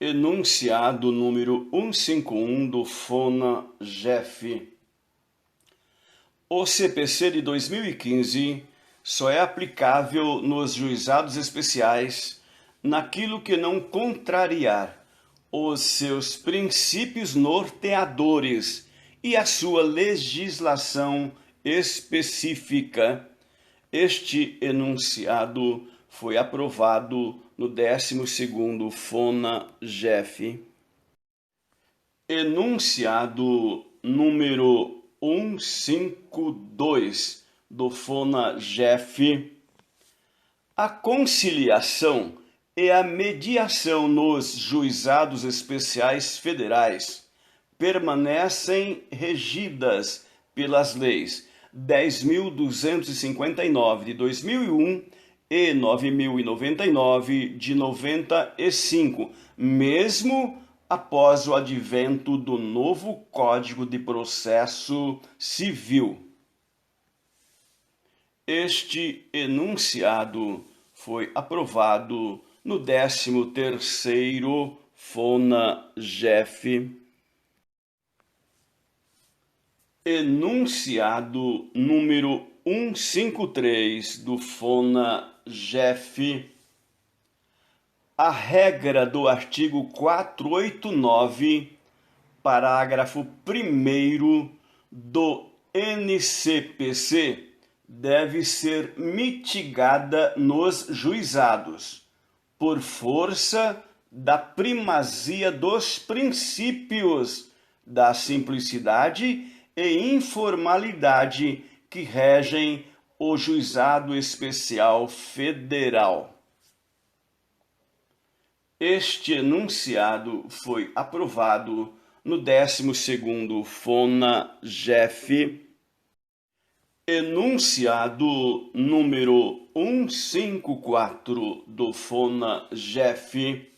Enunciado número 151 do FONA-GEF. O CPC de 2015 só é aplicável nos juizados especiais naquilo que não contrariar os seus princípios norteadores e a sua legislação específica. Este enunciado foi aprovado no 12º FONA-GEF. Enunciado número 152 do FONA-GEF. A conciliação e a mediação nos juizados especiais federais permanecem regidas pelas leis 10.259 de 2001 e 9.099 de 95, mesmo após o advento do novo Código de Processo Civil. Este enunciado foi aprovado no 13º FONA-GEF. Enunciado número 153 do FONA-GEF. A regra do artigo 489, parágrafo 1º do NCPC deve ser mitigada nos juizados, por força da primazia dos princípios da simplicidade e informalidade que regem o Juizado Especial Federal. Este enunciado foi aprovado no 12º FONA-GEF. Enunciado número 154 do FONA-GEF.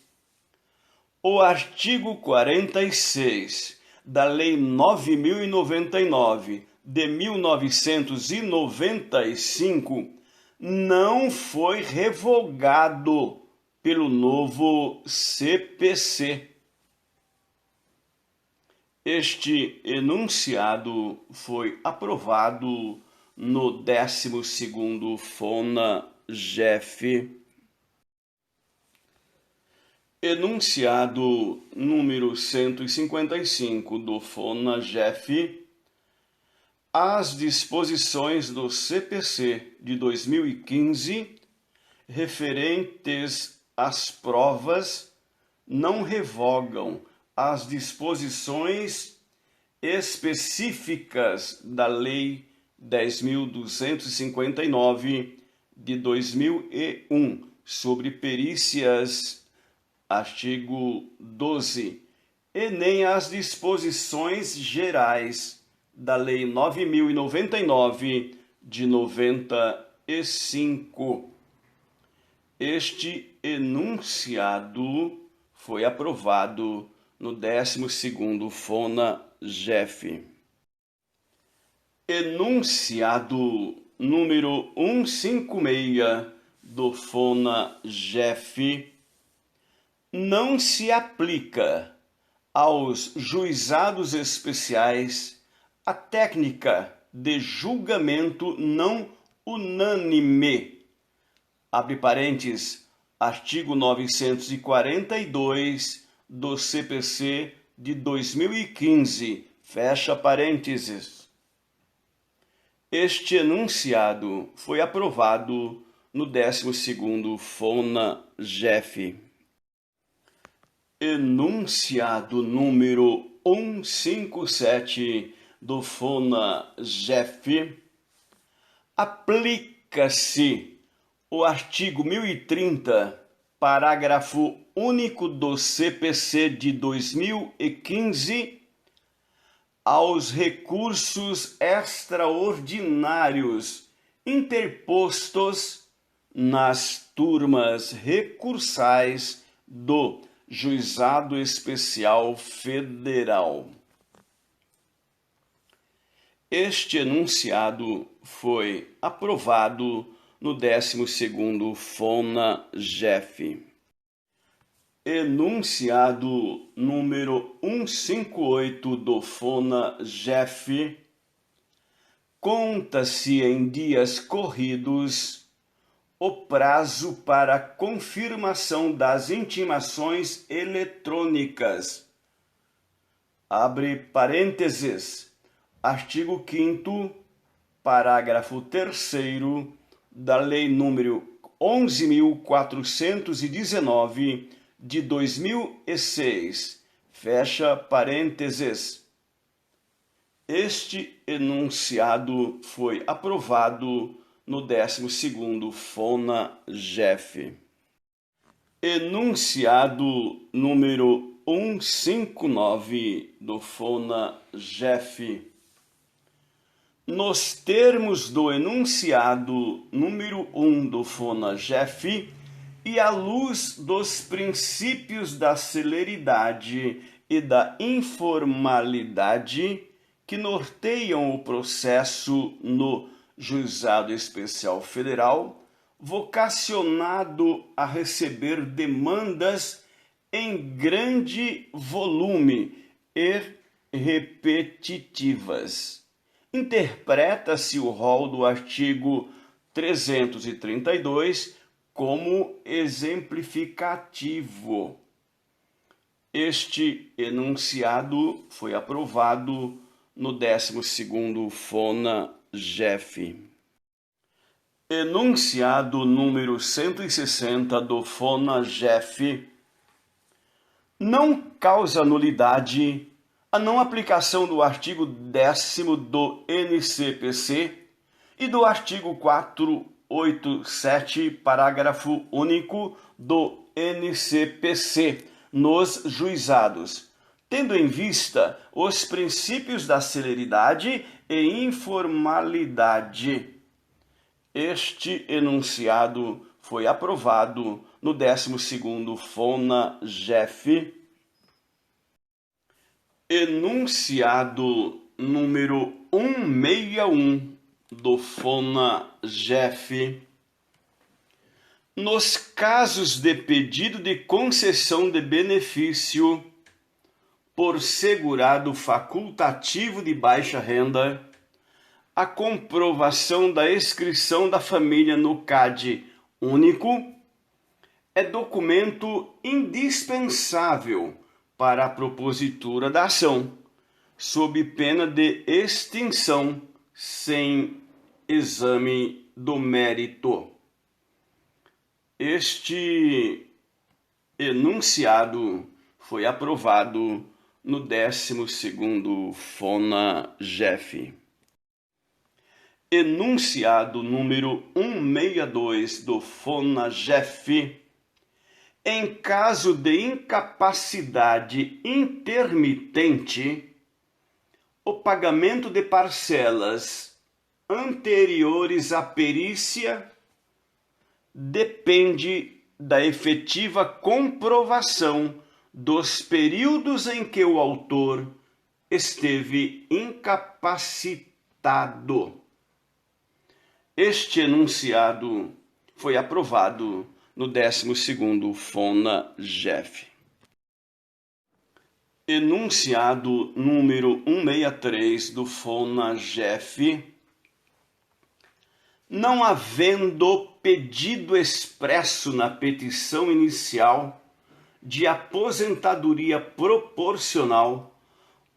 O artigo 46 da Lei 9.099 de 1995 não foi revogado pelo novo CPC. Este enunciado foi aprovado no 12º FONA-GEF. Enunciado número 155 do FONA-GEF. As disposições do CPC de 2015 referentes às provas não revogam as disposições específicas da Lei 10.259 de 2001 sobre perícias, artigo 12, e nem as disposições gerais da Lei 9.099 de 95. Este enunciado foi aprovado no 12º FONA-GEF. Enunciado número 156 do FONA-GEF. Não se aplica aos juizados especiais a técnica de julgamento não unânime. Abre parênteses, artigo 942 do CPC de 2015, fecha parênteses. Este enunciado foi aprovado no 12º FONA-GEF. Enunciado número 157 do FONA-GEF. Aplica-se o artigo 1030, parágrafo único do CPC de 2015, aos recursos extraordinários interpostos nas turmas recursais do Juizado Especial Federal. Este enunciado foi aprovado no 12º FONA-GEF. Enunciado número 158 do FONA-GEF, conta-se em dias corridos o prazo para confirmação das intimações eletrônicas. Abre parênteses, artigo 5º, parágrafo 3º da Lei número 11.419 de 2006, fecha parênteses. Este enunciado foi aprovado no 12º FONA-GEF. Enunciado número 159 do FONA-GEF. Nos termos do enunciado número 1 do FONA-GEF e à luz dos princípios da celeridade e da informalidade que norteiam o processo no Juizado Especial Federal, vocacionado a receber demandas em grande volume e repetitivas. Interpreta-se o rol do artigo 332 como exemplificativo. Este enunciado foi aprovado no 12º FONA-GEF. Enunciado número 160 do FONA-GEF. Não causa nulidade a não aplicação do artigo 10º do NCPC e do artigo 487, parágrafo único do NCPC nos juizados, tendo em vista os princípios da celeridade e informalidade. Este enunciado foi aprovado no 12º FONA-GEF. Enunciado número 161 do FONA-GEF. Nos casos de pedido de concessão de benefício por segurado facultativo de baixa renda, a comprovação da inscrição da família no CAD único é documento indispensável para a propositura da ação, sob pena de extinção sem exame do mérito. Este enunciado foi aprovado no 12º FONA-GEF. Enunciado número 162 do FONA-GEF. Em caso de incapacidade intermitente, o pagamento de parcelas anteriores à perícia depende da efetiva comprovação dos períodos em que o autor esteve incapacitado. Este enunciado foi aprovado no 12º FONA-GEF. Enunciado número 163 do FONA-GEF. Não havendo pedido expresso na petição inicial de aposentadoria proporcional,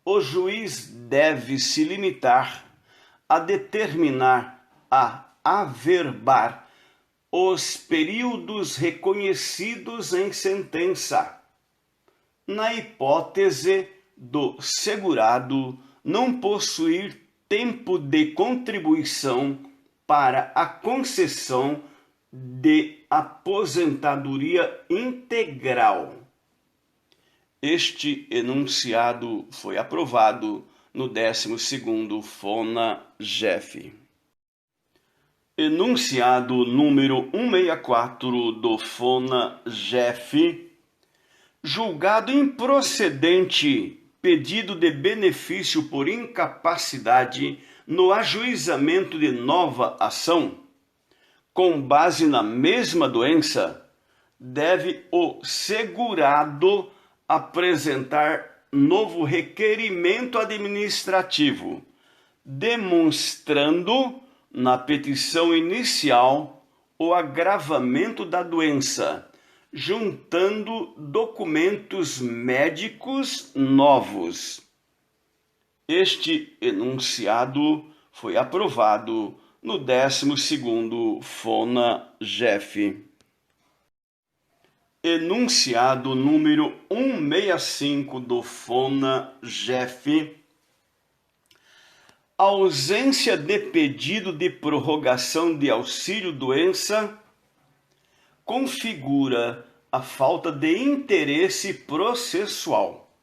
o juiz deve se limitar a determinar a averbar os períodos reconhecidos em sentença, na hipótese do segurado não possuir tempo de contribuição para a concessão de aposentadoria integral. Este enunciado foi aprovado no 12º FONA-GEF. Enunciado número 164 do FONA-GEF. Julgado improcedente pedido de benefício por incapacidade no ajuizamento de nova ação, com base na mesma doença, deve o segurado apresentar novo requerimento administrativo, demonstrando na petição inicial o agravamento da doença, juntando documentos médicos novos. Este enunciado foi aprovado no 12º FONA-GEF. Enunciado número 165 do FONA-GEF. Ausência de pedido de prorrogação de auxílio-doença configura a falta de interesse processual,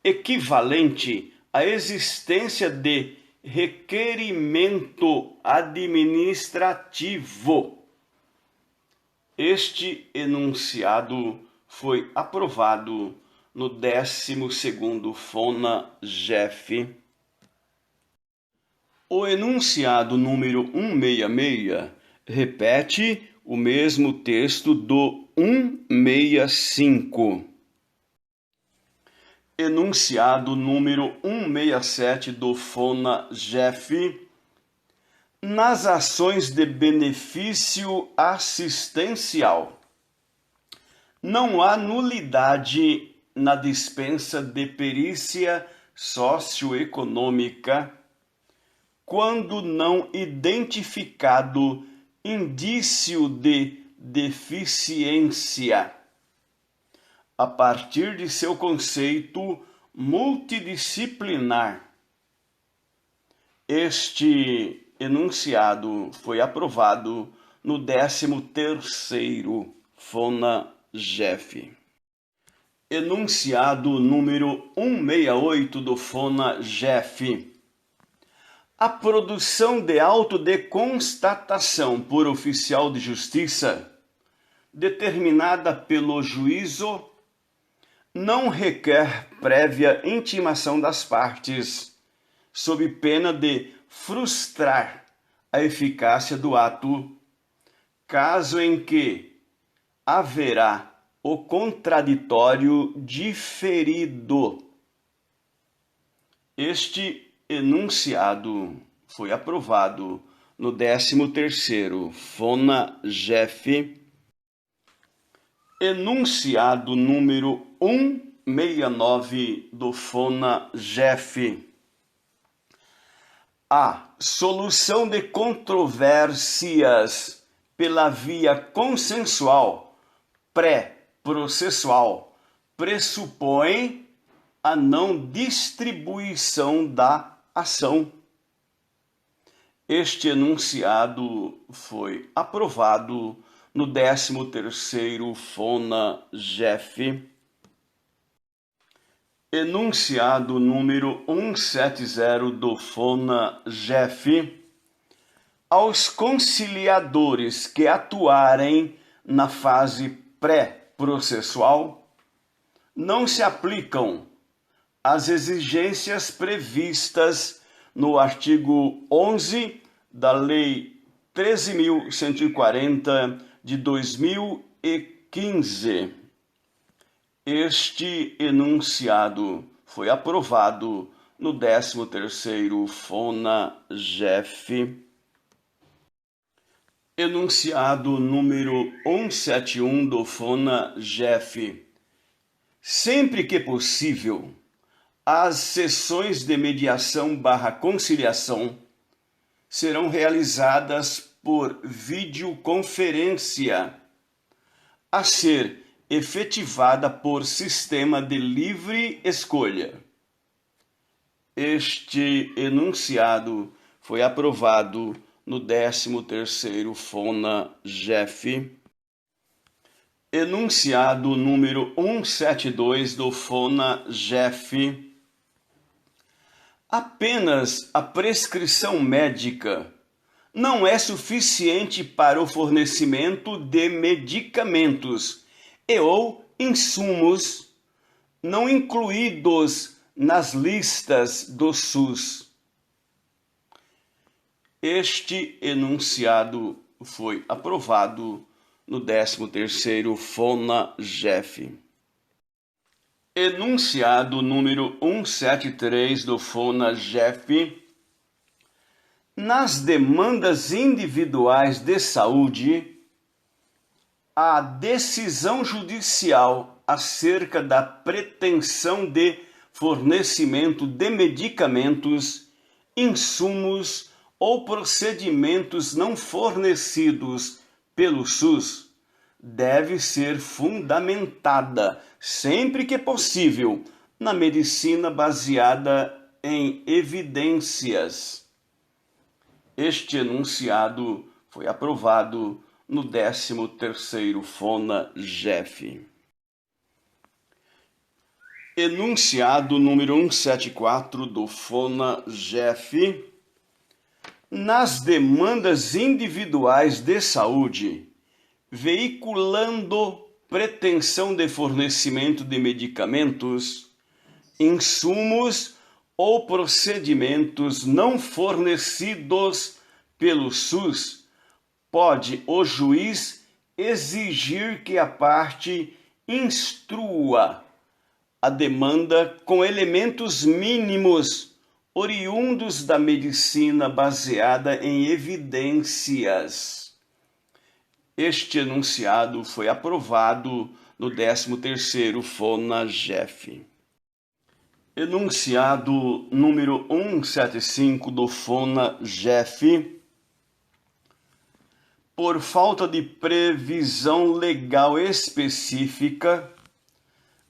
equivalente à existência de requerimento administrativo. Este enunciado foi aprovado no 12º FONA-GEF. O enunciado número 166 repete o mesmo texto do 165. Enunciado número 167 do FONA-GEF. Nas ações de benefício assistencial, não há nulidade na dispensa de perícia socioeconômica quando não identificado indício de deficiência, a partir de seu conceito multidisciplinar. Este enunciado foi aprovado no 13º FONA-GEF. Enunciado número 168 do FONA-GEF. A produção de auto de constatação por oficial de justiça, determinada pelo juízo, não requer prévia intimação das partes, sob pena de frustrar a eficácia do ato, caso em que haverá o contraditório diferido. Este enunciado foi aprovado no 13º FONA-GEF. Enunciado número 169 do FONA-GEF. A solução de controvérsias pela via consensual pré-processual pressupõe a não distribuição da ação. Este enunciado foi aprovado no 13º FONA-GEF. Enunciado número 170 do FONA-GEF. Aos conciliadores que atuarem na fase pré-processual, não se aplicam as exigências previstas no artigo 11 da Lei 13.140 de 2015. Este enunciado foi aprovado no 13º FONA-GEF. Enunciado número 171 do FONA-GEF. Sempre que possível, as sessões de mediação/conciliação serão realizadas por videoconferência, a ser efetivada por sistema de livre escolha. Este enunciado foi aprovado no 13º FONA-GEF. Enunciado número 172 do FONA-GEF. Apenas a prescrição médica não é suficiente para o fornecimento de medicamentos e ou insumos não incluídos nas listas do SUS. Este enunciado foi aprovado no 13º FONA-GEF. Enunciado número 173 do FONA-GEF. Nas demandas individuais de saúde, a decisão judicial acerca da pretensão de fornecimento de medicamentos, insumos ou procedimentos não fornecidos pelo SUS deve ser fundamentada, sempre que possível, na medicina baseada em evidências. Este enunciado foi aprovado no 13º FONA-GEF. Enunciado número 174 do FONA-GEF. Nas demandas individuais de saúde, veiculando pretensão de fornecimento de medicamentos, insumos ou procedimentos não fornecidos pelo SUS, pode o juiz exigir que a parte instrua a demanda com elementos mínimos oriundos da medicina baseada em evidências. Este enunciado foi aprovado no 13º FONA-GEF. Enunciado número 175 do FONA-GEF. Por falta de previsão legal específica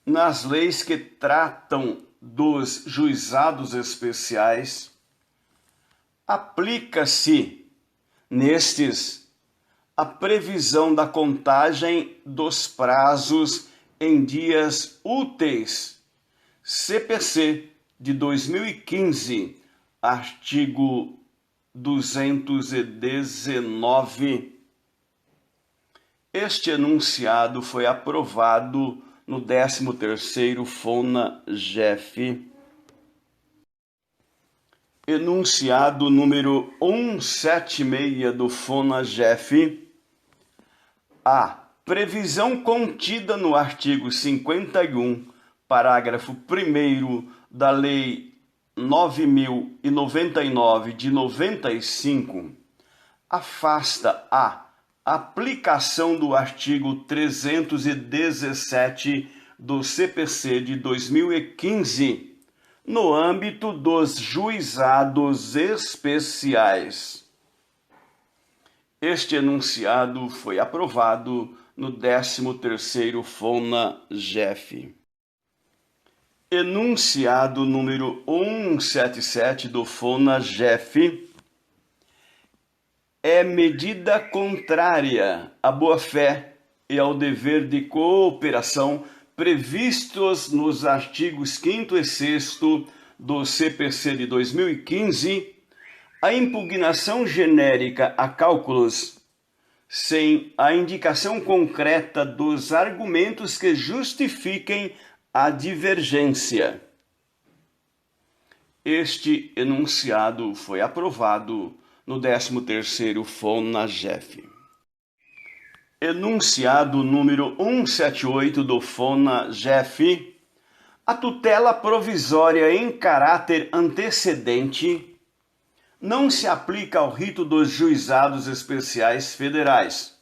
nas leis que tratam dos juizados especiais, aplica-se nestes a previsão da contagem dos prazos em dias úteis, CPC de 2015, artigo 219. Este enunciado foi aprovado no 13º FONA-GEF. Enunciado número 176 do FONA-GEF. A previsão contida no artigo 51, parágrafo 1º da Lei 9.099 de 95, afasta a aplicação do artigo 317 do CPC de 2015 no âmbito dos juizados especiais. Este enunciado foi aprovado no 13º FONA-GEF. Enunciado número 177 do FONA-GEF. É medida contrária à boa-fé e ao dever de cooperação previstos nos artigos 5º e 6º do CPC de 2015, a impugnação genérica a cálculos, sem a indicação concreta dos argumentos que justifiquem a divergência. Este enunciado foi aprovado no 13º FONA-GEF. Enunciado número 178 do FONA-GEF. A tutela provisória em caráter antecedente não se aplica ao rito dos juizados especiais federais,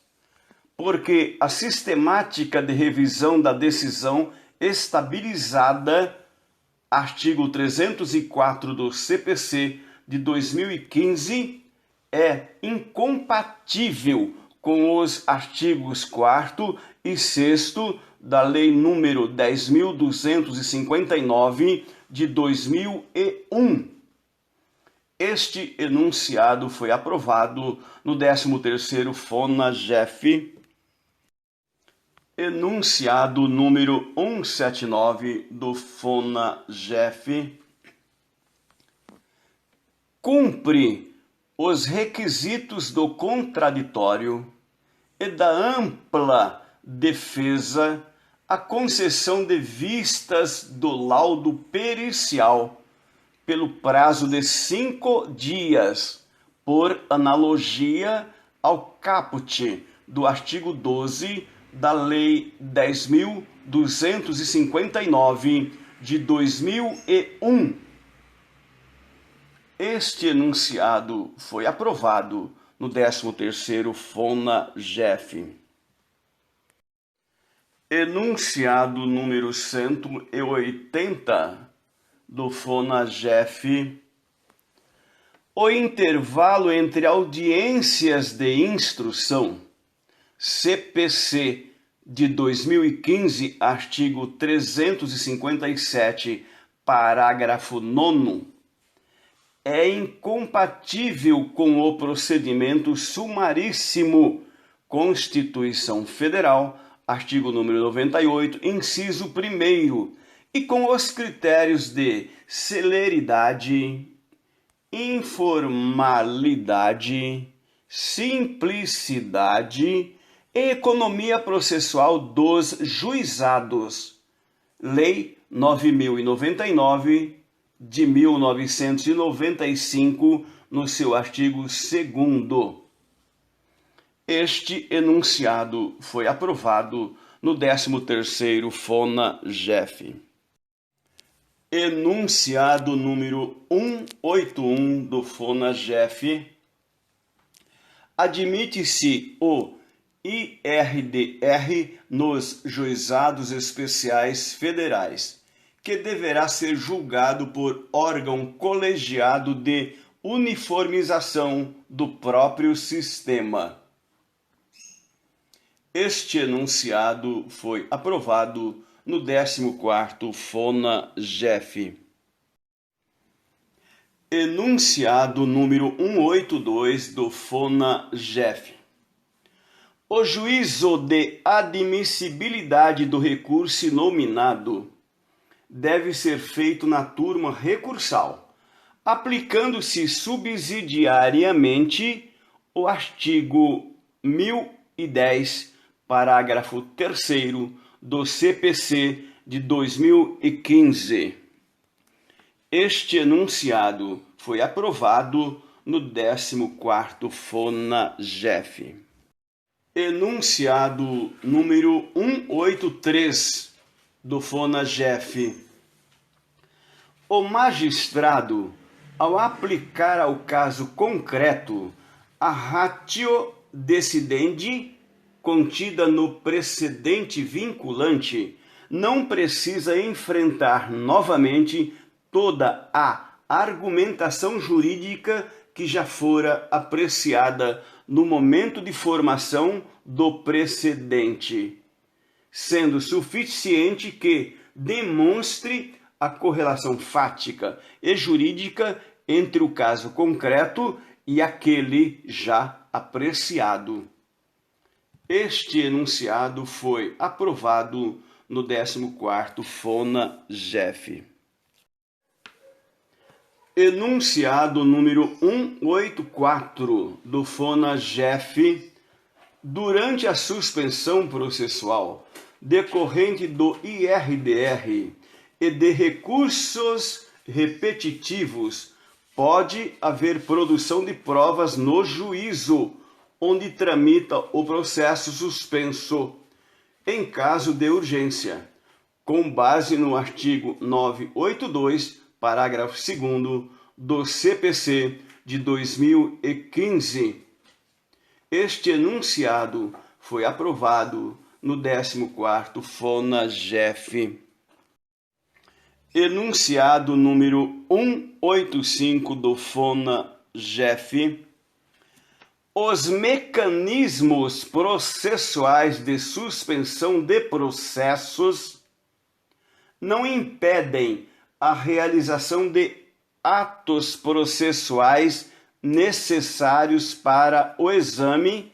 porque a sistemática de revisão da decisão estabilizada, artigo 304 do CPC de 2015, é incompatível com os artigos 4º e 6º da Lei nº 10.259 de 2001. Este enunciado foi aprovado no 13º FONA-GEF. Enunciado número 179 do FONA-GEF. Cumpre os requisitos do contraditório e da ampla defesa a concessão de vistas do laudo pericial pelo prazo de 5 dias, por analogia ao caput do artigo 12 da Lei 10.259 de 2001. Este enunciado foi aprovado no 13º FONA-GEF. Enunciado número 180 do FONA-GEF. O intervalo entre audiências de instrução, CPC de 2015, artigo 357, parágrafo 9º, é incompatível com o procedimento sumaríssimo, Constituição Federal, artigo número 98, inciso 1º, e com os critérios de celeridade, informalidade, simplicidade e economia processual dos juizados. Lei 9.099 de 1995, no seu artigo 2º. Este enunciado foi aprovado no 13º FONA-GEF. Enunciado número 181 do FONA-GEF. Admite-se o IRDR nos juizados especiais federais, que deverá ser julgado por órgão colegiado de uniformização do próprio sistema. Este enunciado foi aprovado no 14º FONA-GEF. Enunciado número 182 do FONA-GEF. O juízo de admissibilidade do recurso inominado deve ser feito na turma recursal, aplicando-se subsidiariamente o artigo 1010, parágrafo 3º do CPC de 2015. Este enunciado foi aprovado no 14º FONA-GEF. Enunciado número 183 do FONA-GEF. O magistrado, ao aplicar ao caso concreto a ratio decidendi contida no precedente vinculante, não precisa enfrentar novamente toda a argumentação jurídica que já fora apreciada no momento de formação do precedente, sendo suficiente que demonstre a correlação fática e jurídica entre o caso concreto e aquele já apreciado. Este enunciado foi aprovado no 14º FONA-GEF. Enunciado número 184 do FONA-GEF. Durante a suspensão processual decorrente do IRDR e de recursos repetitivos, pode haver produção de provas no juízo onde tramita o processo suspenso, em caso de urgência, com base no artigo 982, parágrafo 2º do CPC de 2015. Este enunciado foi aprovado no 14º FONA-GEF. Enunciado número 185 do FONA-GEF. Os mecanismos processuais de suspensão de processos não impedem a realização de atos processuais necessários para o exame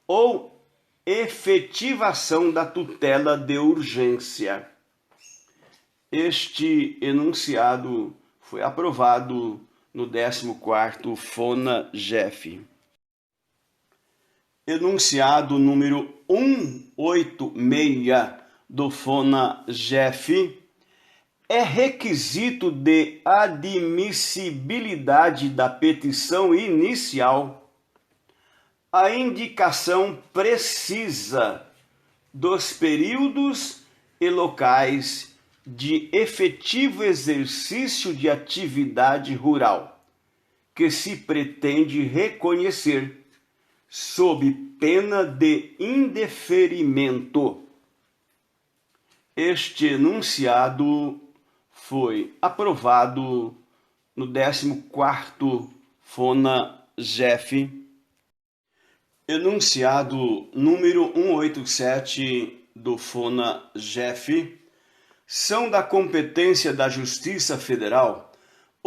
ou efetivação da tutela de urgência. Este enunciado foi aprovado no 14º FONA-GEF. Enunciado número 186 do FONA-GEF. É requisito de admissibilidade da petição inicial a indicação precisa dos períodos e locais de efetivo exercício de atividade rural que se pretende reconhecer, sob pena de indeferimento. Este enunciado foi aprovado no 14º FONA-GEF. Enunciado número 187 do FONA-GEF. São da competência da Justiça Federal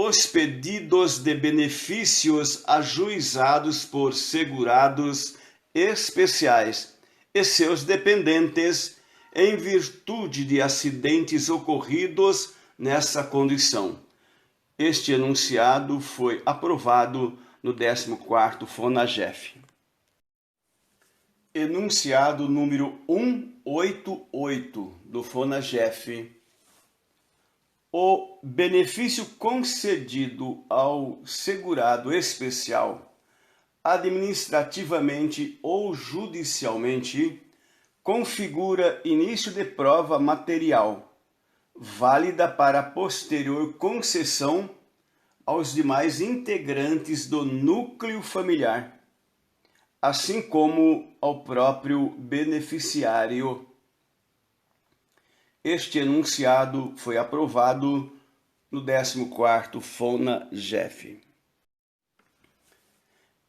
os pedidos de benefícios ajuizados por segurados especiais e seus dependentes em virtude de acidentes ocorridos nessa condição. Este enunciado foi aprovado no 14º FONA-GEF. Enunciado número 188 do FONA-GEF. O benefício concedido ao segurado especial, administrativamente ou judicialmente, configura início de prova material, válida para posterior concessão aos demais integrantes do núcleo familiar, assim como ao próprio beneficiário. Este enunciado foi aprovado no 14º FONA-GEF.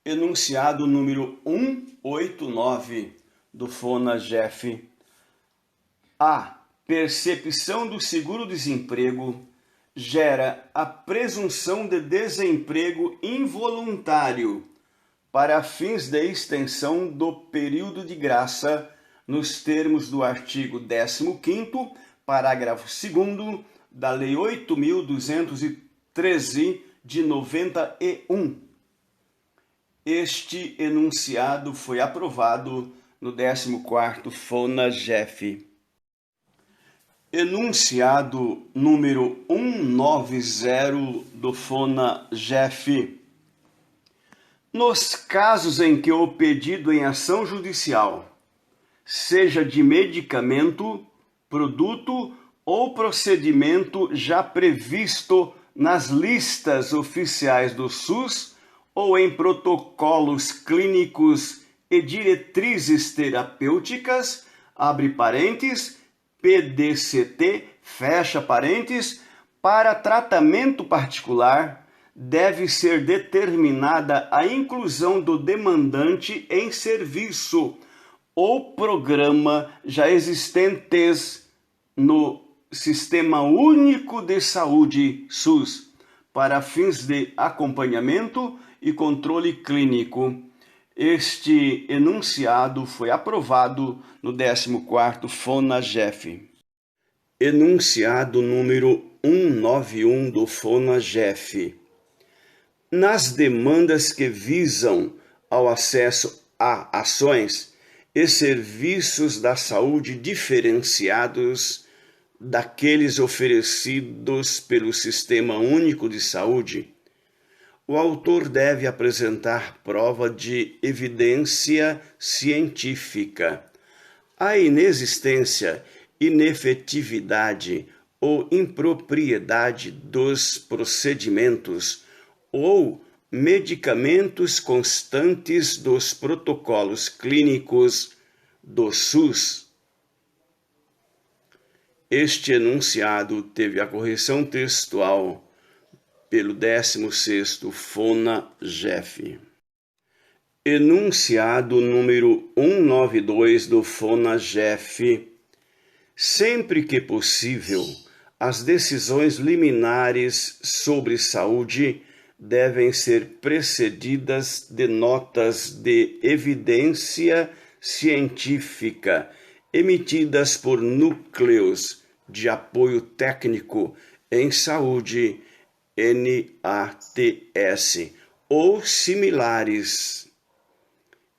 Enunciado número 189 do FONA-GEF. A percepção do seguro-desemprego gera a presunção de desemprego involuntário para fins de extensão do período de graça nos termos do artigo 15º, parágrafo 2º da Lei 8.213 de 91. Este enunciado foi aprovado no 14º FONA-GEF. Enunciado número 190 do FONA-GEF. Nos casos em que o pedido em ação judicial seja de medicamento, produto ou procedimento já previsto nas listas oficiais do SUS ou em protocolos clínicos e diretrizes terapêuticas, abre parênteses, PDCT, fecha parênteses, para tratamento particular, deve ser determinada a inclusão do demandante em serviço ou programa já existentes no Sistema Único de Saúde, SUS, para fins de acompanhamento e controle clínico. Este enunciado foi aprovado no 14º FONA-GEF. Enunciado número 191 do FONA-GEF. Nas demandas que visam ao acesso a ações e serviços da saúde diferenciados daqueles oferecidos pelo Sistema Único de Saúde, o autor deve apresentar prova de evidência científica. A inexistência, inefetividade ou impropriedade dos procedimentos ou medicamentos constantes dos protocolos clínicos do SUS. Este enunciado teve a correção textual pelo 16º FONA-GEF. Enunciado número 192 do FONA-GEF. Sempre que possível, as decisões liminares sobre saúde devem ser precedidas de notas de evidência científica emitidas por núcleos de apoio técnico em saúde, NATS, ou similares.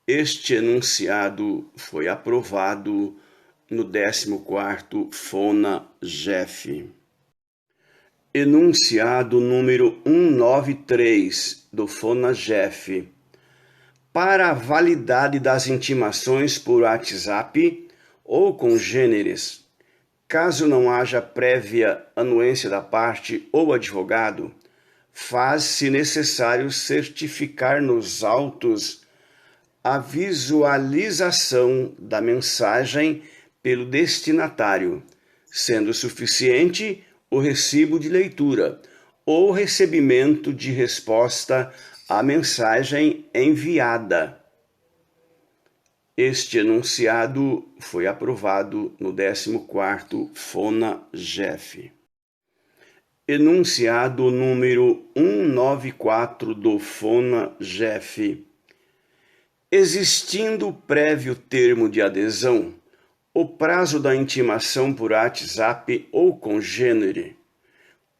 Este enunciado foi aprovado no 14º FONA-GEF. Enunciado número 193 do FONA-GEF. para a validade das intimações por WhatsApp ou congêneres. Caso não haja prévia anuência da parte ou advogado, faz-se necessário certificar nos autos a visualização da mensagem pelo destinatário, sendo suficiente o recibo de leitura ou recebimento de resposta à mensagem enviada. Este enunciado foi aprovado no 14º FONA-GEF. Enunciado número 194 do FONA-GEF. Existindo prévio termo de adesão, o prazo da intimação por WhatsApp ou congênere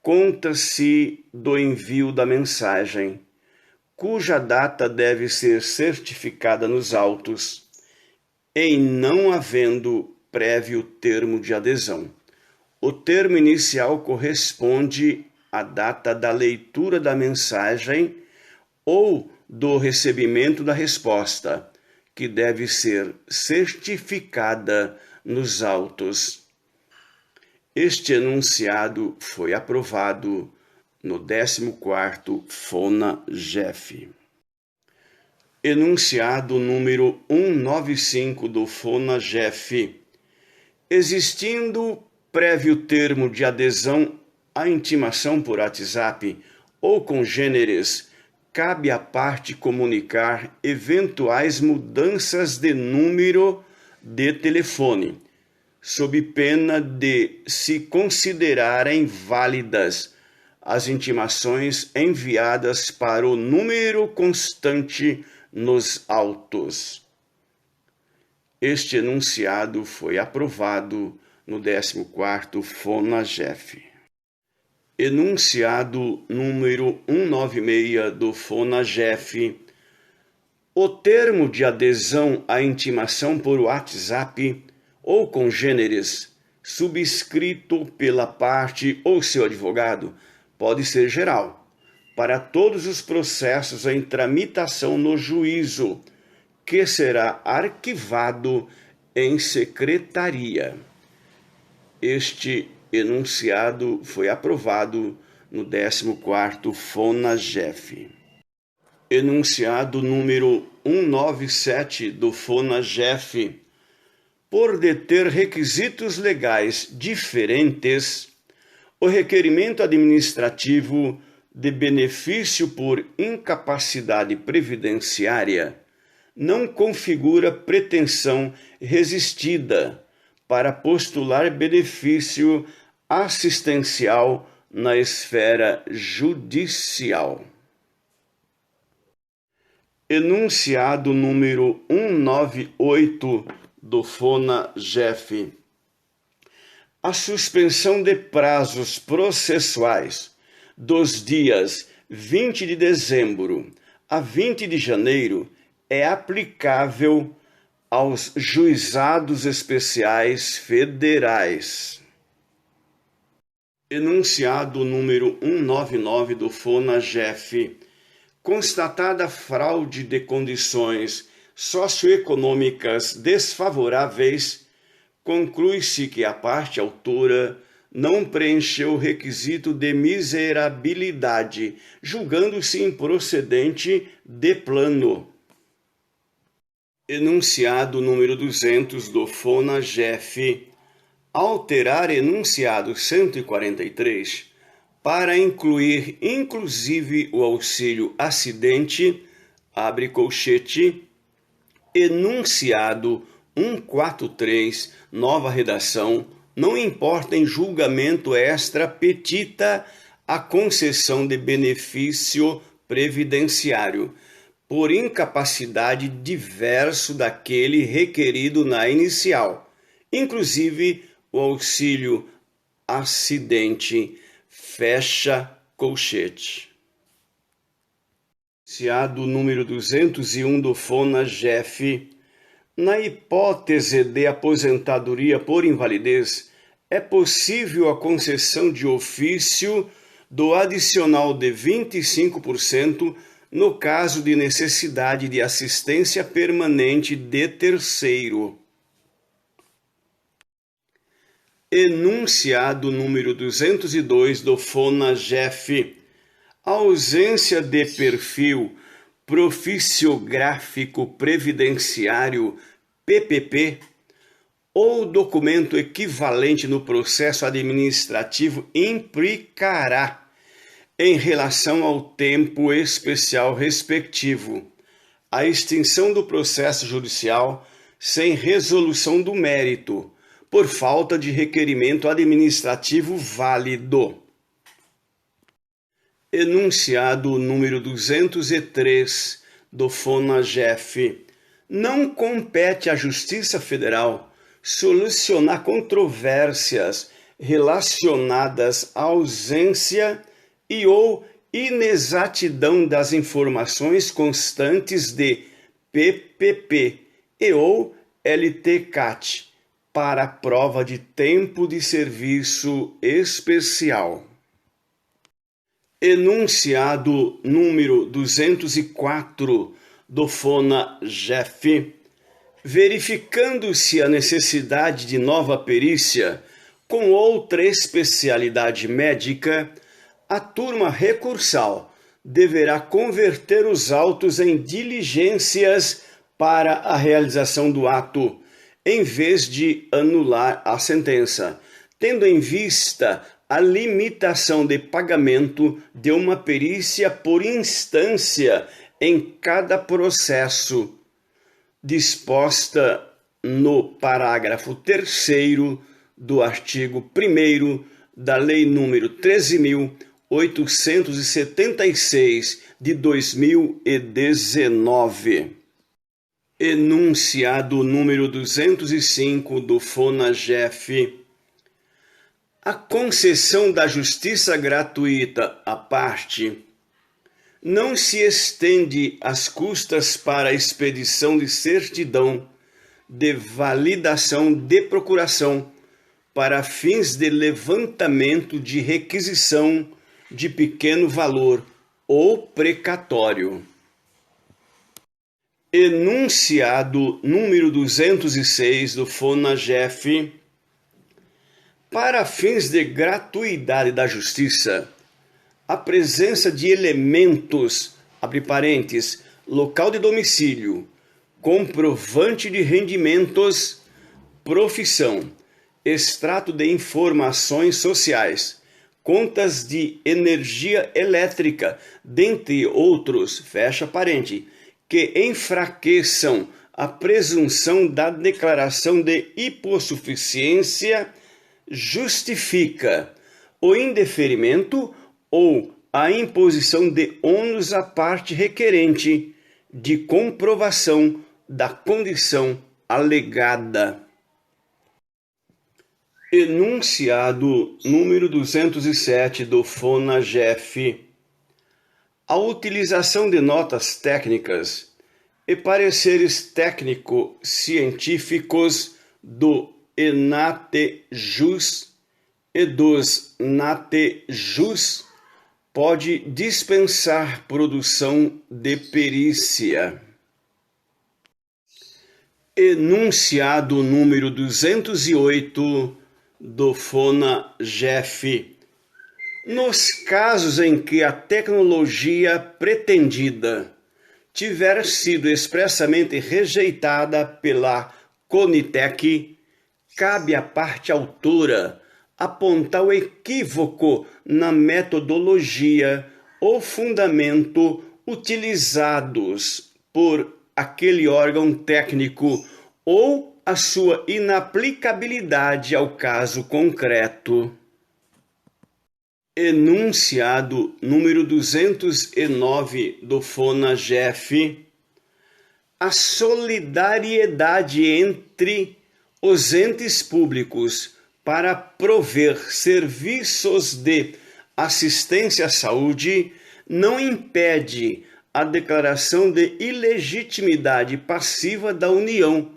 conta-se do envio da mensagem, cuja data deve ser certificada nos autos, em não havendo prévio termo de adesão. O termo inicial corresponde à data da leitura da mensagem ou do recebimento da resposta, que deve ser certificada nos autos. Este enunciado foi aprovado no 14º FONA-GEF. Enunciado número 195 do FONA-GEF. Existindo prévio termo de adesão à intimação por WhatsApp ou congêneres, cabe à parte comunicar eventuais mudanças de número de telefone, sob pena de se considerarem válidas as intimações enviadas para o número constante nos autos. Este enunciado foi aprovado no 14º FONA-GEF. Enunciado número 196 do FONA-GEF. O termo de adesão à intimação por WhatsApp ou congêneres, subscrito pela parte ou seu advogado, pode ser geral, para todos os processos em tramitação no juízo, que será arquivado em secretaria. Este enunciado foi aprovado no 14º FONA-GEF. Enunciado número 197 do FONA-GEF. Por deter requisitos legais diferentes, o requerimento administrativo de benefício por incapacidade previdenciária não configura pretensão resistida para postular benefício assistencial na esfera judicial. Enunciado número 198 do FONA-GEF. A suspensão de prazos processuais dos dias 20 de dezembro a 20 de janeiro é aplicável aos juizados especiais federais. Enunciado número 199 do FONA-GEF. Constatada fraude de condições socioeconômicas desfavoráveis, conclui-se que a parte autora não preencheu o requisito de miserabilidade, julgando-se improcedente de plano. Enunciado número 200 do FONA-GEF. Alterar enunciado 143 para incluir inclusive o auxílio acidente, abre colchete, enunciado 143, nova redação, não importa em julgamento extra petita a concessão de benefício previdenciário, por incapacidade diverso daquele requerido na inicial, inclusive o auxílio acidente, fecha colchete. Enunciado número 201 do FONA-GEF. Na hipótese de aposentadoria por invalidez, é possível a concessão de ofício do adicional de 25% no caso de necessidade de assistência permanente de terceiro. Enunciado número 202 do FONAGEF. Ausência de perfil proficiográfico previdenciário PPP ou documento equivalente no processo administrativo implicará, em relação ao tempo especial respectivo, a extinção do processo judicial sem resolução do mérito, por falta de requerimento administrativo válido. Enunciado número 203 do FONAGEF. Não compete à Justiça Federal solucionar controvérsias relacionadas à ausência e ou inexatidão das informações constantes de PPP e ou LTCAT para prova de tempo de serviço especial. Enunciado número 204 do FONAGEF. Verificando-se a necessidade de nova perícia com outra especialidade médica, a turma recursal deverá converter os autos em diligências para a realização do ato, em vez de anular a sentença, tendo em vista a limitação de pagamento de uma perícia por instância em cada processo, disposta no parágrafo 3º do artigo 1º da Lei nº 13.876 de 2019. Enunciado número 205 do FONAGEF. A concessão da justiça gratuita à parte não se estende às custas para a expedição de certidão de validação de procuração para fins de levantamento de requisição de pequeno valor ou precatório. Enunciado número 206 do FONAGEF. Para fins de gratuidade da justiça, a presença de elementos, abre parênteses, local de domicílio, comprovante de rendimentos, profissão, extrato de informações sociais, contas de energia elétrica, dentre outros, fecha parênteses, que enfraqueçam a presunção da declaração de hipossuficiência, justifica o indeferimento ou a imposição de ônus à parte requerente de comprovação da condição alegada. Enunciado número 207 do FONAGEF. A utilização de notas técnicas e pareceres técnico-científicos do ENATEJUS e dos NATEJUS pode dispensar produção de perícia. Enunciado número 208 do FONAGEF. Nos casos em que a tecnologia pretendida tiver sido expressamente rejeitada pela CONITEC, cabe à parte autora apontar o equívoco na metodologia ou fundamento utilizados por aquele órgão técnico ou a sua inaplicabilidade ao caso concreto. Enunciado número 209 do FONAGEF. A solidariedade entre os entes públicos para prover serviços de assistência à saúde não impede a declaração de ilegitimidade passiva da União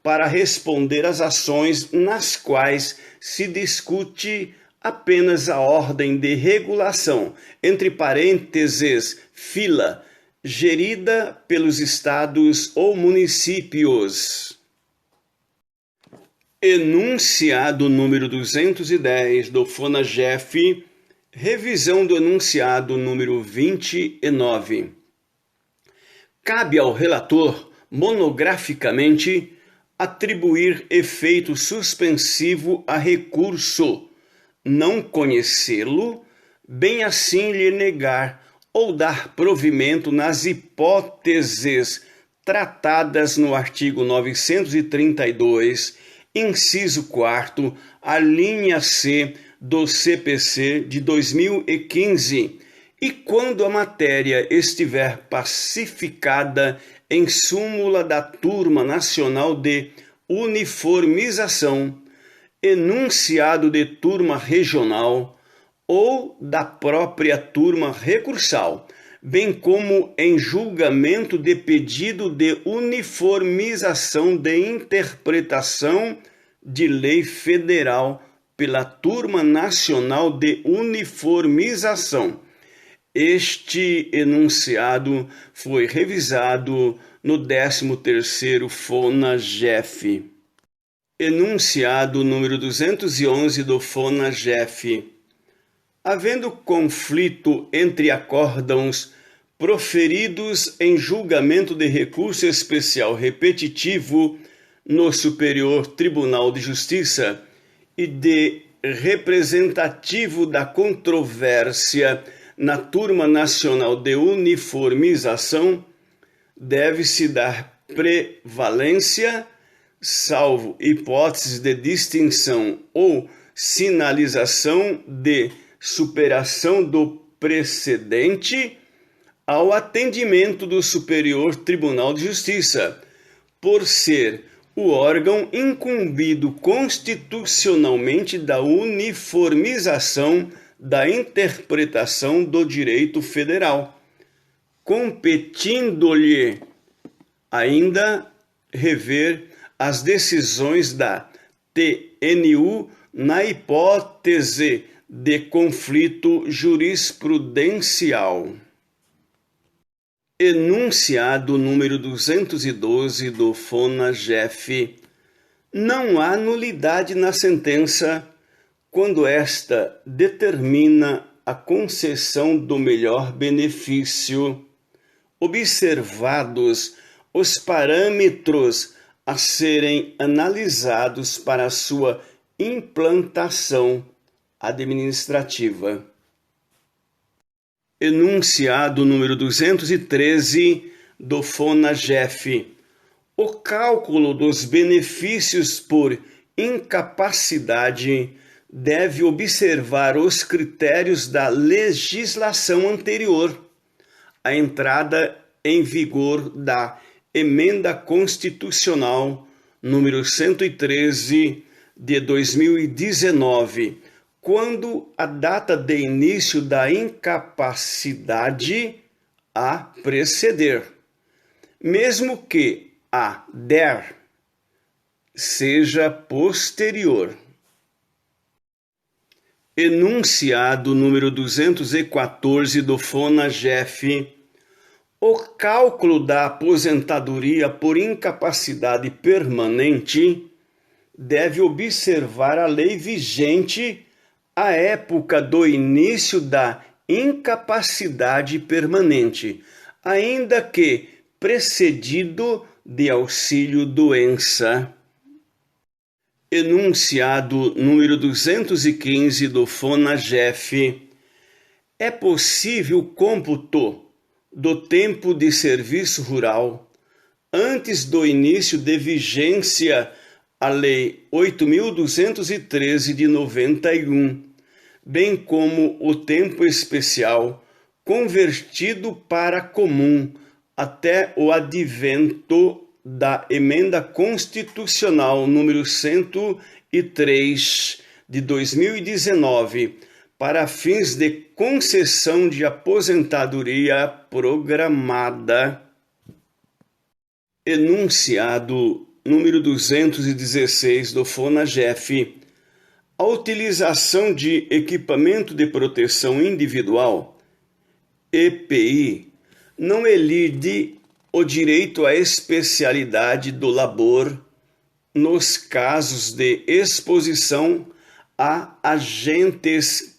para responder às ações nas quais se discute apenas a ordem de regulação, entre parênteses, fila, gerida pelos estados ou municípios. Enunciado número 210 do FONAGEF, revisão do enunciado número 29. Cabe ao relator, monograficamente, atribuir efeito suspensivo a recurso, não conhecê-lo, bem assim lhe negar ou dar provimento nas hipóteses tratadas no artigo 932, inciso 4º, a linha C do CPC de 2015, e quando a matéria estiver pacificada em súmula da Turma Nacional de Uniformização, enunciado de turma regional ou da própria turma recursal, bem como em julgamento de pedido de uniformização de interpretação de lei federal pela Turma Nacional de Uniformização. Este enunciado foi revisado no 13º FONAGEF. Enunciado número 211 do FONAGEF. Havendo conflito entre acórdãos proferidos em julgamento de recurso especial repetitivo no Superior Tribunal de Justiça e de representativo da controvérsia na Turma Nacional de Uniformização, deve-se dar prevalência, salvo hipóteses de distinção ou sinalização de superação do precedente, ao atendimento do Superior Tribunal de Justiça, por ser o órgão incumbido constitucionalmente da uniformização da interpretação do direito federal, competindo-lhe ainda rever as decisões da TNU na hipótese de conflito jurisprudencial. Enunciado número 212 do FONAGEF. Não há nulidade na sentença quando esta determina a concessão do melhor benefício, observados os parâmetros a serem analisados para sua implantação administrativa. Enunciado número 213 do FONAGEF. O cálculo dos benefícios por incapacidade deve observar os critérios da legislação anterior, a entrada em vigor da Emenda Constitucional número 113 de 2019, quando a data de início da incapacidade a preceder, mesmo que a der seja posterior. Enunciado número 214 do FONAGEF. O cálculo da aposentadoria por incapacidade permanente deve observar a lei vigente à época do início da incapacidade permanente, ainda que precedido de auxílio-doença. Enunciado número 215 do FONAGEF. É possível cômputo do tempo de serviço rural antes do início de vigência a Lei 8.213 de 91, bem como o tempo especial convertido para comum até o advento da Emenda Constitucional número 103 de 2019, para fins de concessão de aposentadoria programada. Enunciado número 216 do FONAGEF. A utilização de equipamento de proteção individual, EPI, não elide o direito à especialidade do labor nos casos de exposição a agentes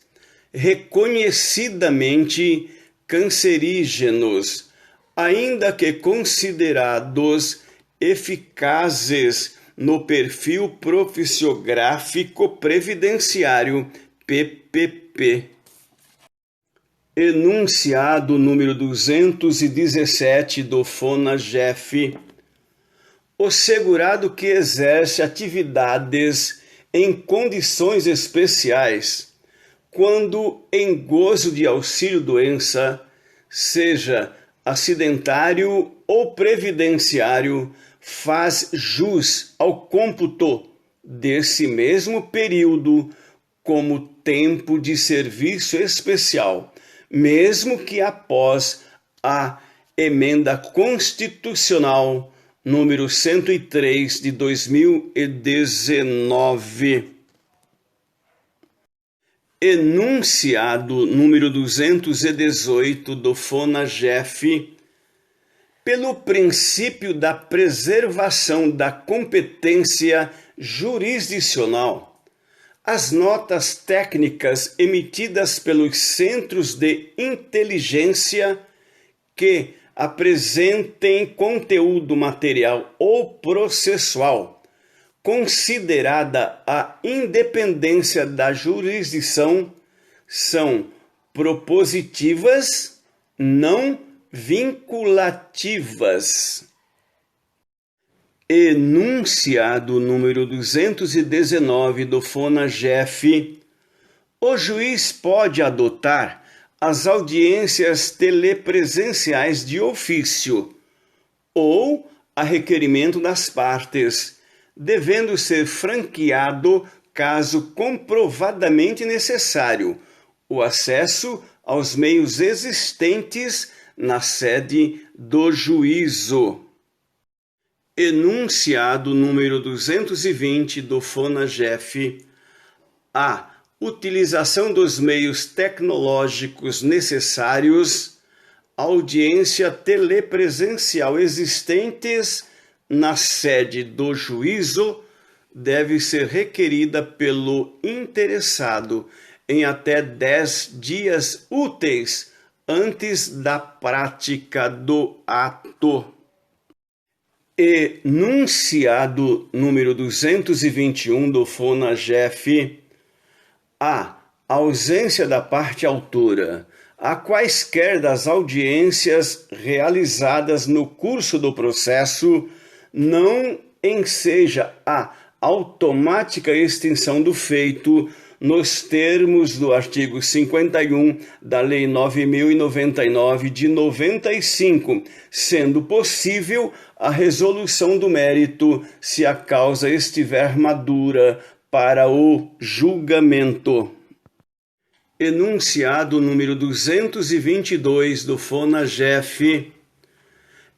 reconhecidamente cancerígenos, ainda que considerados eficazes no perfil profissiográfico previdenciário PPP. Enunciado número 217 do FONAGEF. O segurado que exerce atividades em condições especiais, quando em gozo de auxílio-doença, seja acidentário ou previdenciário, faz jus ao cômputo desse mesmo período como tempo de serviço especial, mesmo que após a Emenda Constitucional número 103 de 2019. Enunciado número 218 do FONAGEF. Pelo princípio da preservação da competência jurisdicional, as notas técnicas emitidas pelos centros de inteligência que apresentem conteúdo material ou processual, considerada a independência da jurisdição, são propositivas, não vinculativas. Enunciado número 219 do FONAGEF. O juiz pode adotar as audiências telepresenciais de ofício ou a requerimento das partes, devendo ser franqueado, caso comprovadamente necessário, o acesso aos meios existentes na sede do juízo. Enunciado número 220 do FONAGEF. A utilização dos meios tecnológicos necessários, audiência telepresencial existentes na sede do juízo deve ser requerida pelo interessado em até 10 dias úteis antes da prática do ato. Enunciado número 221 do FONAGEF. A ausência da parte autora a quaisquer das audiências realizadas no curso do processo não enseja a automática extinção do feito nos termos do artigo 51 da Lei 9.099 de 95, sendo possível a resolução do mérito se a causa estiver madura para o julgamento. Enunciado número 222 do FONAGEF.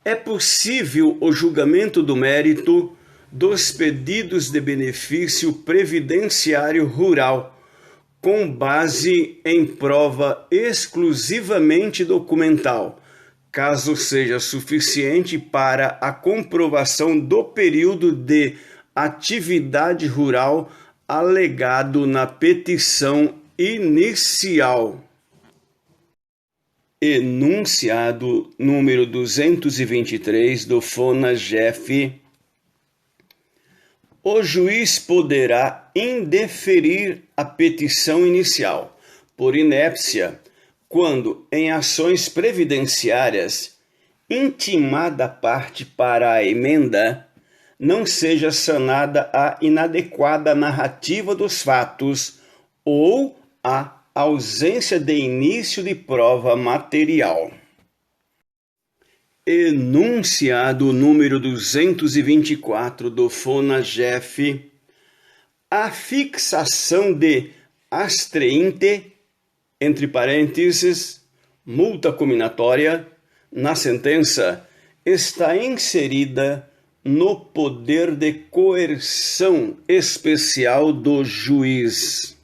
É possível o julgamento do mérito dos pedidos de benefício previdenciário rural, com base em prova exclusivamente documental, caso seja suficiente para a comprovação do período de atividade rural alegado na petição inicial. Enunciado número 223 do FONAGEF. O juiz poderá indeferir a petição inicial, por inépcia, quando, em ações previdenciárias, intimada a parte para a emenda, não seja sanada a inadequada narrativa dos fatos ou a ausência de início de prova material. Enunciado número 224 do FONAGEF. A fixação de astreinte, entre parênteses, multa cominatória, na sentença, está inserida no poder de coerção especial do juiz.